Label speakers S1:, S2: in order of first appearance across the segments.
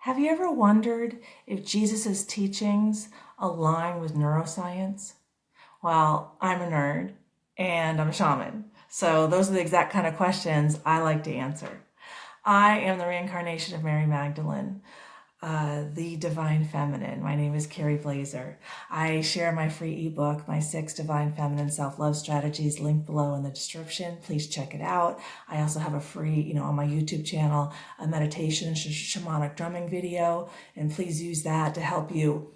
S1: Have you ever wondered if Jesus' teachings align with neuroscience? Well, I'm a nerd and I'm a shaman. So those are the exact kind of questions I like to answer. I am the reincarnation of Mary Magdalene, the Divine Feminine. My name is Carrie Blazer. I share my free ebook, my 6 Divine Feminine Self-Love Strategies, linked below in the description. Please check it out. I also have a free, on my YouTube channel, a meditation and shamanic drumming video, and please use that to help you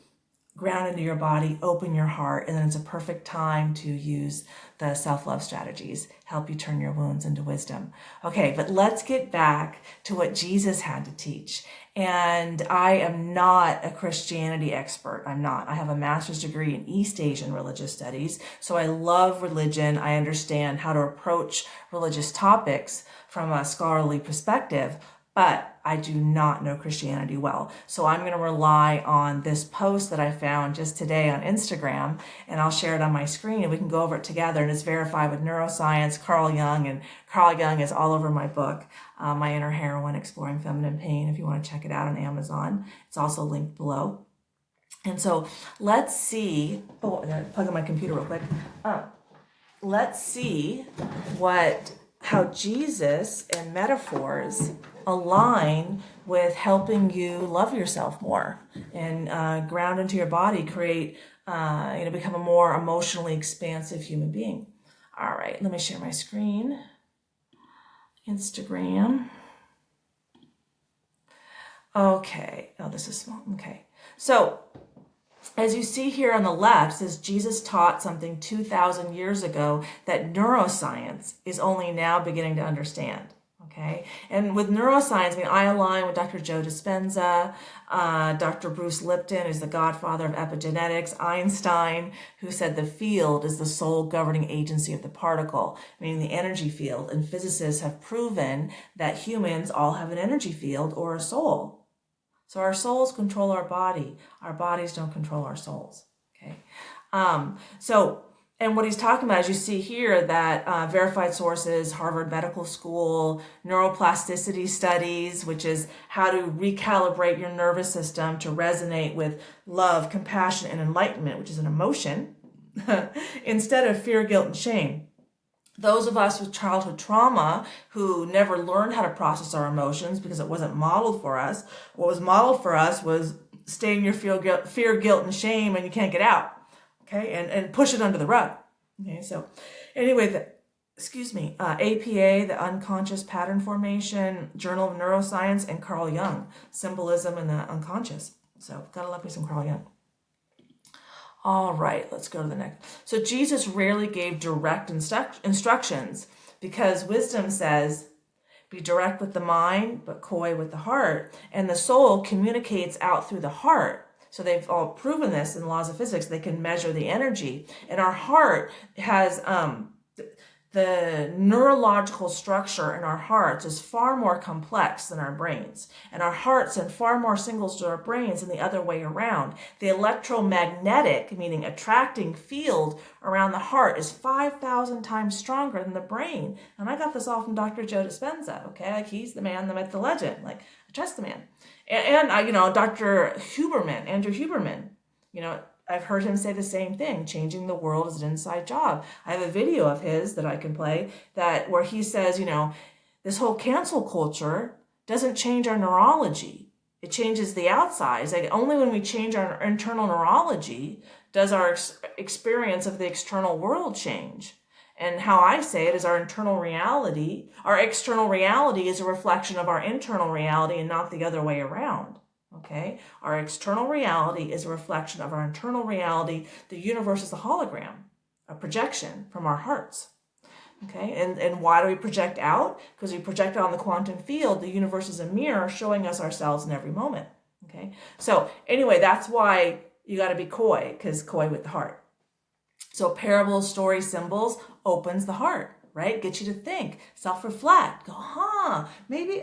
S1: ground into your body, open your heart, and then it's a perfect time to use the self-love strategies, help you turn your wounds into wisdom. Okay, but let's get back to what Jesus had to teach. And I am not a Christianity expert. I'm not. I have a master's degree in East Asian religious studies, so I love religion. I understand how to approach religious topics from a scholarly perspective, but I do not know Christianity well. So I'm going to rely on this post that I found just today on Instagram, and I'll share it on my screen and we can go over it together. And it's verified with neuroscience, Carl Jung, and Carl Jung is all over my book, My Inner Heroine, Exploring Feminine Pain, if you want to check it out on Amazon. It's also linked below. And so let's see, I gotta plug in my computer real quick. Let's see how Jesus and metaphors align with helping you love yourself more and ground into your body, create, become a more emotionally expansive human being. All right, let me share my screen. Instagram. Okay, oh, this is small. Okay, so as you see here on the left, says Jesus taught something 2,000 years ago that neuroscience is only now beginning to understand. Okay, and with neuroscience, I align with Dr. Joe Dispenza, Dr. Bruce Lipton, who's the godfather of epigenetics, Einstein, who said the field is the sole governing agency of the particle, meaning the energy field. And physicists have proven that humans all have an energy field or a soul. So our souls control our body. Our bodies don't control our souls. Okay, and what he's talking about, as you see here, that verified sources, Harvard Medical School, neuroplasticity studies, which is how to recalibrate your nervous system to resonate with love, compassion, and enlightenment, which is an emotion, instead of fear, guilt, and shame. Those of us with childhood trauma who never learned how to process our emotions because it wasn't modeled for us, what was modeled for us was stay in your fear, guilt, and shame, and you can't get out. Okay, and push it under the rug. Okay, so anyway, APA, the Unconscious Pattern Formation, Journal of Neuroscience, and Carl Jung, Symbolism in the Unconscious. So gotta love me some Carl Jung. All right, let's go to the next. So Jesus rarely gave direct instructions because wisdom says, be direct with the mind, but coy with the heart. And the soul communicates out through the heart. So they've all proven this in laws of physics. They can measure the energy. And our heart has the neurological structure in our hearts is far more complex than our brains. And our hearts send far more signals to our brains than the other way around. The electromagnetic, meaning attracting field around the heart is 5,000 times stronger than the brain. And I got this all from Dr. Joe Dispenza, okay? Like he's the man, the myth, the legend. Like I trust the man. And Dr. Huberman, Andrew Huberman, I've heard him say the same thing. Changing the world is an inside job. I have a video of his that I can play where he says, this whole cancel culture doesn't change our neurology. It changes the outside. Like only when we change our internal neurology does our experience of the external world change. And how I say it is our external reality is a reflection of our internal reality and not the other way around. Okay, our external reality is a reflection of our internal reality. The universe is a hologram, a projection from our hearts. Okay, and why do we project out? Because we project out on the quantum field. The universe is a mirror showing us ourselves in every moment. Okay, so anyway, that's why you got to be coy, because coy with the heart. So parables, stories, symbols opens the heart, right? Gets you to think, self-reflect, go, maybe,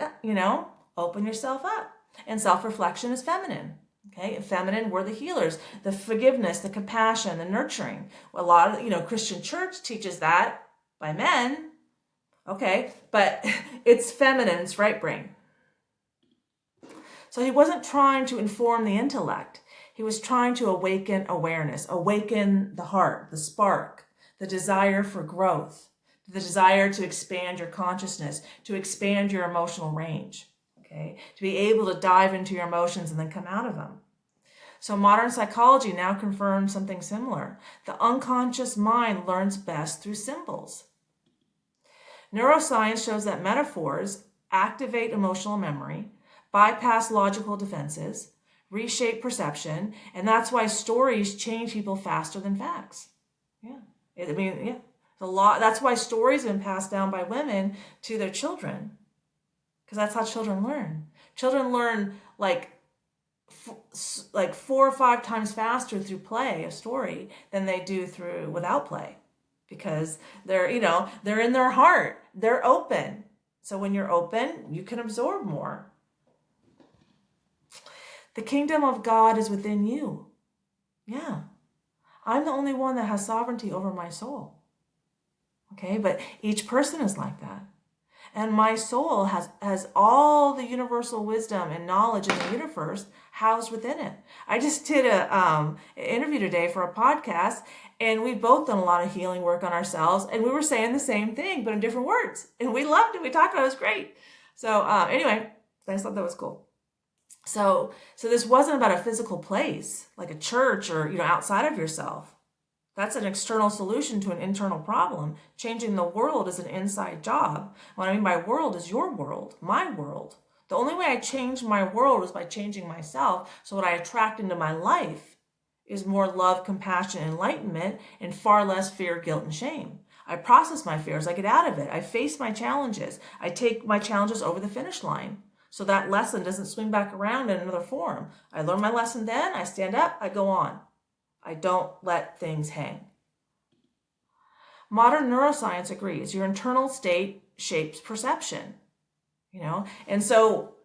S1: open yourself up. And self-reflection is feminine. Okay, feminine, we're the healers, the forgiveness, the compassion, the nurturing. A lot of, Christian church teaches that by men. Okay, but it's feminine, it's right brain. So he wasn't trying to inform the intellect. He was trying to awaken awareness, awaken the heart, the spark, the desire for growth, the desire to expand your consciousness, to expand your emotional range, okay? To be able to dive into your emotions and then come out of them. So modern psychology now confirms something similar. The unconscious mind learns best through symbols. Neuroscience shows that metaphors activate emotional memory, bypass logical defenses, reshape perception, and that's why stories change people faster than facts. Yeah. A lot. That's why stories have been passed down by women to their children, because that's how children learn. Children learn like 4 or 5 times faster through play, a story, than they do through without play, because they're in their heart. They're open. So when you're open, you can absorb more. The kingdom of God is within you. Yeah. I'm the only one that has sovereignty over my soul. Okay, but each person is like that. And my soul has all the universal wisdom and knowledge in the universe housed within it. I just did an interview today for a podcast, and we've both done a lot of healing work on ourselves, and we were saying the same thing, but in different words. And we loved it. We talked about it. It was great. So anyway, I just thought that was cool. So this wasn't about a physical place, like a church or, outside of yourself. That's an external solution to an internal problem. Changing the world is an inside job. What I mean by world is your world, my world. The only way I change my world is by changing myself. So what I attract into my life is more love, compassion, enlightenment, and far less fear, guilt, and shame. I process my fears. I get out of it. I face my challenges. I take my challenges over the finish line. So that lesson doesn't swing back around in another form. I learn my lesson then, I stand up, I go on. I don't let things hang. Modern neuroscience agrees your internal state shapes perception, and so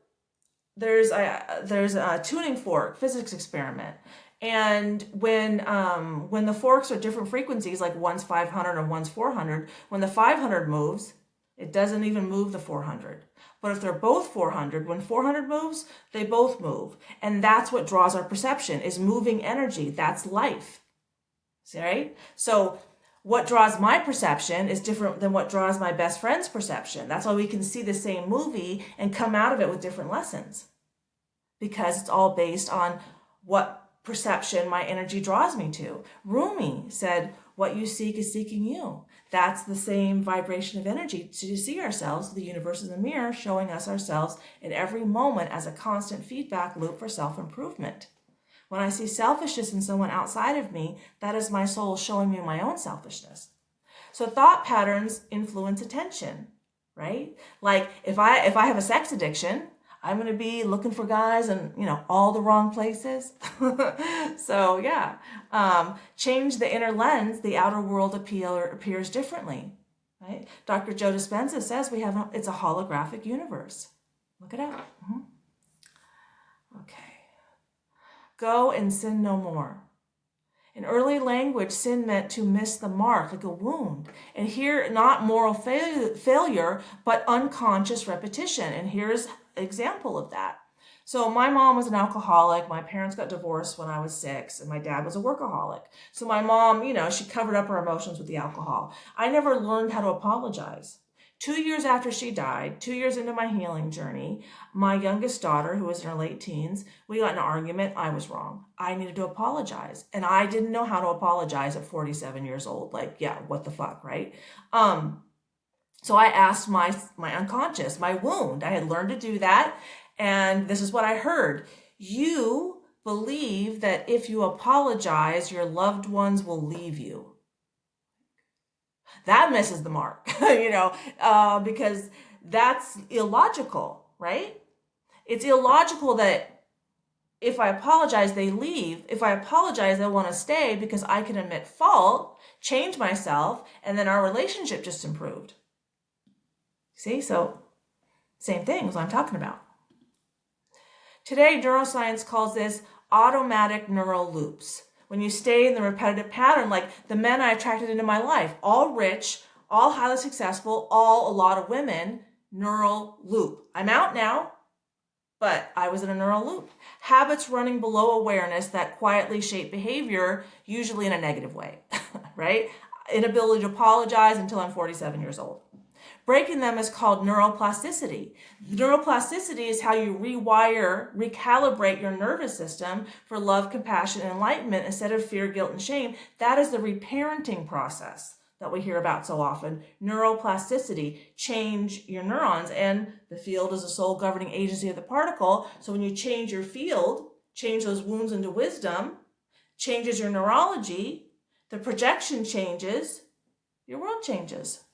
S1: there's a tuning fork physics experiment, and when the forks are different frequencies, like one's 500 and one's 400, when the 500 moves, it doesn't even move the 400. But if they're both 400, when 400 moves, they both move. And that's what draws our perception, is moving energy. That's life. See, right? So what draws my perception is different than what draws my best friend's perception. That's why we can see the same movie and come out of it with different lessons, because it's all based on what perception my energy draws me to. Rumi said, what you seek is seeking you. That's the same vibration of energy to see ourselves. The universe is a mirror showing us ourselves in every moment as a constant feedback loop for self-improvement. When I see selfishness in someone outside of me, that is my soul showing me my own selfishness. So thought patterns influence attention, right? Like if I have a sex addiction, I'm going to be looking for guys in, all the wrong places. So yeah, change the inner lens, the outer world appears differently, right? Dr. Joe Dispenza says it's a holographic universe. Look it up. Okay. Go and sin no more. In early language, sin meant to miss the mark, like a wound. And here, not moral failure, but unconscious repetition. And here's an example of that. So my mom was an alcoholic. My parents got divorced when I was 6, and my dad was a workaholic. So my mom, she covered up her emotions with the alcohol. I never learned how to apologize. 2 years after she died, 2 years into my healing journey, my youngest daughter, who was in her late teens, we got in an argument. I was wrong. I needed to apologize. And I didn't know how to apologize at 47 years old. Like, yeah, what the fuck, right? So I asked my unconscious, my wound. I had learned to do that. And this is what I heard. You believe that if you apologize, your loved ones will leave you. That misses the mark, because that's illogical, right? It's illogical that if I apologize, they leave. If I apologize, they want to stay because I can admit fault, change myself, and then our relationship just improved. See, so same thing as what I'm talking about. Today, neuroscience calls this automatic neural loops. When you stay in the repetitive pattern, like the men I attracted into my life, all rich, all highly successful, all a lot of women, neural loop. I'm out now, but I was in a neural loop. Habits running below awareness that quietly shape behavior, usually in a negative way, right? Inability to apologize until I'm 47 years old. Breaking them is called neuroplasticity. Neuroplasticity is how you recalibrate your nervous system for love, compassion, and enlightenment instead of fear, guilt, and shame. That is the reparenting process that we hear about so often. Neuroplasticity, change your neurons, and the field is the sole governing agency of the particle. So when you change your field, change those wounds into wisdom, changes your neurology, the projection changes, your world changes.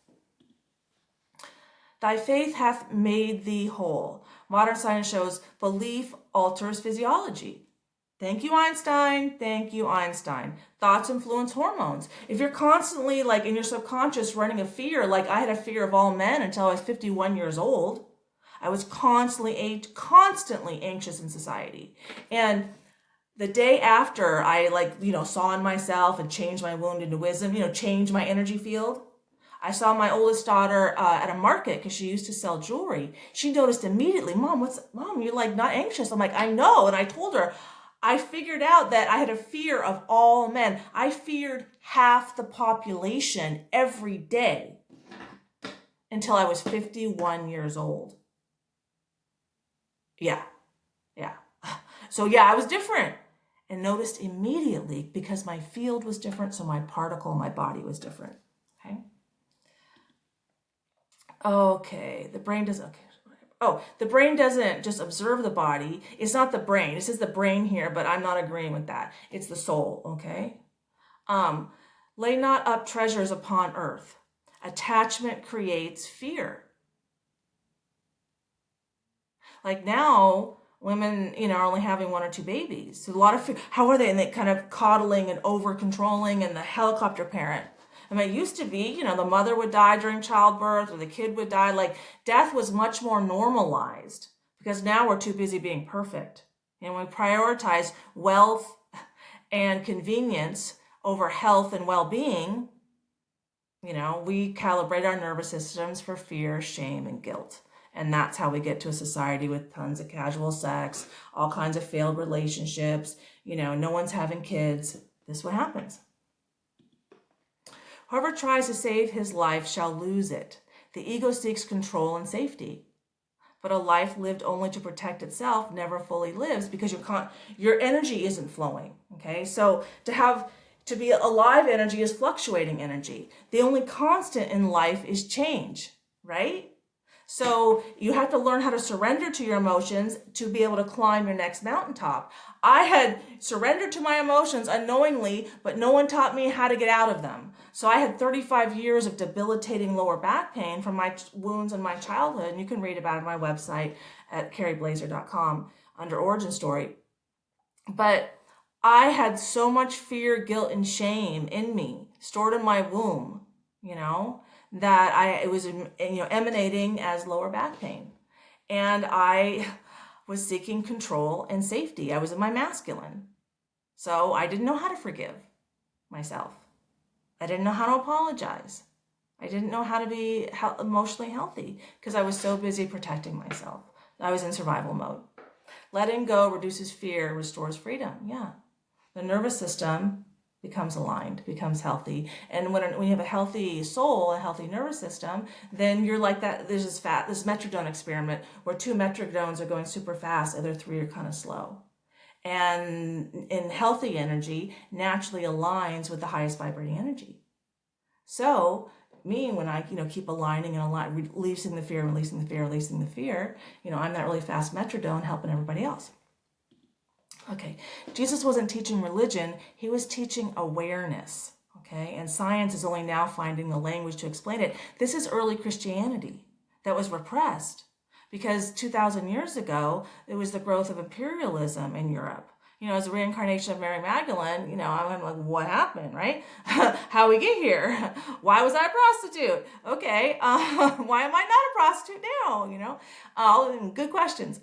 S1: Thy faith hath made thee whole. Modern science shows belief alters physiology. Thank you, Einstein. Thank you, Einstein. Thoughts influence hormones. If you're constantly, like, in your subconscious running a fear, like I had a fear of all men until I was 51 years old, I was constantly anxious in society. And the day after I, saw in myself and changed my wound into wisdom, changed my energy field, I saw my oldest daughter at a market because she used to sell jewelry. She noticed immediately, Mom, you're like not anxious. I'm like, I know. And I told her, I figured out that I had a fear of all men. I feared half the population every day until I was 51 years old. Yeah. So yeah, I was different and noticed immediately because my field was different. So my particle, my body was different. Okay, the brain doesn't, the brain doesn't just observe the body. It's not the brain. It says the brain here, but I'm not agreeing with that. It's the soul, okay? Lay not up treasures upon earth. Attachment creates fear. Like now, women, are only having 1 or 2 babies. So a lot of fear. How are they? And they kind of coddling and over-controlling and the helicopter parent. I mean, it used to be, the mother would die during childbirth or the kid would die. Like, death was much more normalized because now we're too busy being perfect. And we prioritize wealth and convenience over health and well-being. We calibrate our nervous systems for fear, shame, and guilt. And that's how we get to a society with tons of casual sex, all kinds of failed relationships. No one's having kids. This is what happens. Whoever tries to save his life shall lose it. The ego seeks control and safety. But a life lived only to protect itself never fully lives because your energy isn't flowing. Okay, so to be alive energy is fluctuating energy. The only constant in life is change, right? So you have to learn how to surrender to your emotions to be able to climb your next mountaintop. I had surrendered to my emotions unknowingly, but no one taught me how to get out of them. So I had 35 years of debilitating lower back pain from my wounds in my childhood. And you can read about it on my website at carrieblazer.com under Origin Story. But I had so much fear, guilt, and shame in me, stored in my womb, that it was emanating as lower back pain. And I was seeking control and safety. I was in my masculine. So I didn't know how to forgive myself. I didn't know how to apologize. I didn't know how to be emotionally healthy because I was so busy protecting myself. I was in survival mode. Letting go reduces fear, restores freedom. Yeah. The nervous system becomes aligned, becomes healthy. And when you have a healthy soul, a healthy nervous system, then you're like that. There's this metrodome experiment where 2 metrodomes are going super fast, other 3 are kind of slow. And in healthy energy, naturally aligns with the highest vibrating energy. So when I, keep aligning and releasing the fear, I'm that really fast metrodome helping everybody else. Okay, Jesus wasn't teaching religion, he was teaching awareness, okay? And science is only now finding the language to explain it. This is early Christianity that was repressed because 2,000 years ago, it was the growth of imperialism in Europe. As a reincarnation of Mary Magdalene, I'm like, what happened, right? How we get here? Why was I a prostitute? Okay, why am I not a prostitute now? All good questions.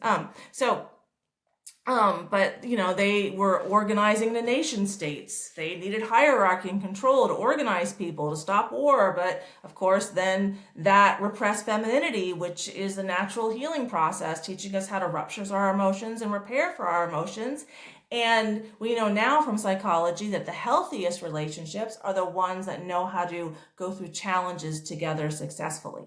S1: But they were organizing the nation states. They needed hierarchy and control to organize people to stop war. But of course, then that repressed femininity, which is the natural healing process, teaching us how to rupture our emotions and repair for our emotions. And we know now from psychology that the healthiest relationships are the ones that know how to go through challenges together successfully.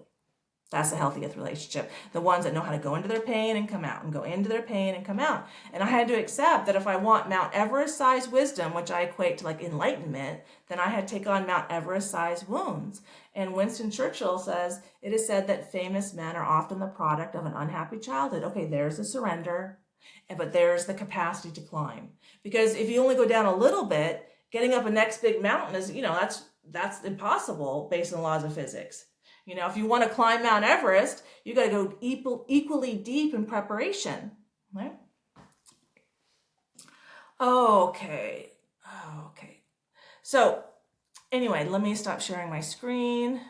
S1: That's the healthiest relationship. The ones that know how to go into their pain and come out and go into their pain and come out. And I had to accept that if I want Mount Everest-sized wisdom, which I equate to like enlightenment, then I had to take on Mount Everest-sized wounds. And Winston Churchill says, it is said that famous men are often the product of an unhappy childhood. Okay, there's the surrender, but there's the capacity to climb. Because if you only go down a little bit, getting up a next big mountain is, that's impossible based on the laws of physics. If you want to climb Mount Everest, you got to go equally deep in preparation. Right? Okay. So anyway, let me stop sharing my screen.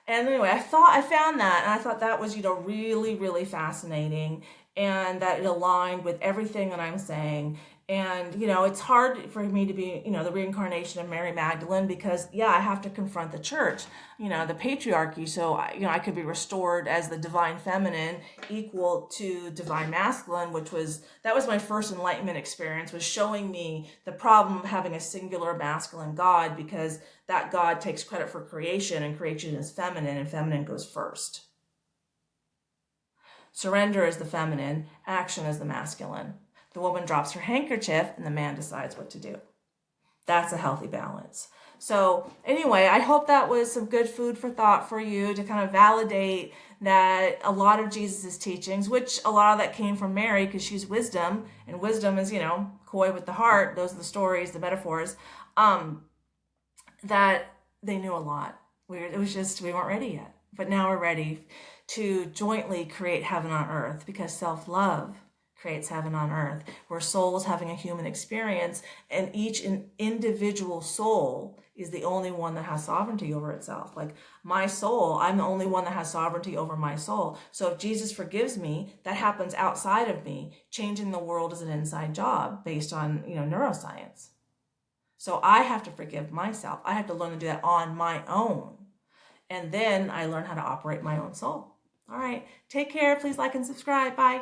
S1: And anyway, I found that, and I thought that was, really, really fascinating, and that it aligned with everything that I'm saying. And, it's hard for me to be, the reincarnation of Mary Magdalene because, I have to confront the church, the patriarchy. So, I could be restored as the divine feminine equal to divine masculine, that was my first enlightenment experience, was showing me the problem of having a singular masculine God, because that God takes credit for creation, and creation is feminine, and feminine goes first. Surrender is the feminine, action is the masculine. The woman drops her handkerchief and the man decides what to do. That's a healthy balance. So anyway, I hope that was some good food for thought for you to kind of validate that a lot of Jesus's teachings, which a lot of that came from Mary because she's wisdom, and wisdom is, coy with the heart. Those are the stories, the metaphors, that they knew a lot. It was just, we weren't ready yet. But now we're ready to jointly create heaven on earth, because self-love creates heaven on earth. We're souls having a human experience, and each individual soul is the only one that has sovereignty over itself. Like my soul, I'm the only one that has sovereignty over my soul. So if Jesus forgives me, that happens outside of me. Changing the world is an inside job based on, neuroscience. So I have to forgive myself. I have to learn to do that on my own. And then I learn how to operate my own soul. All right. Take care. Please like and subscribe. Bye.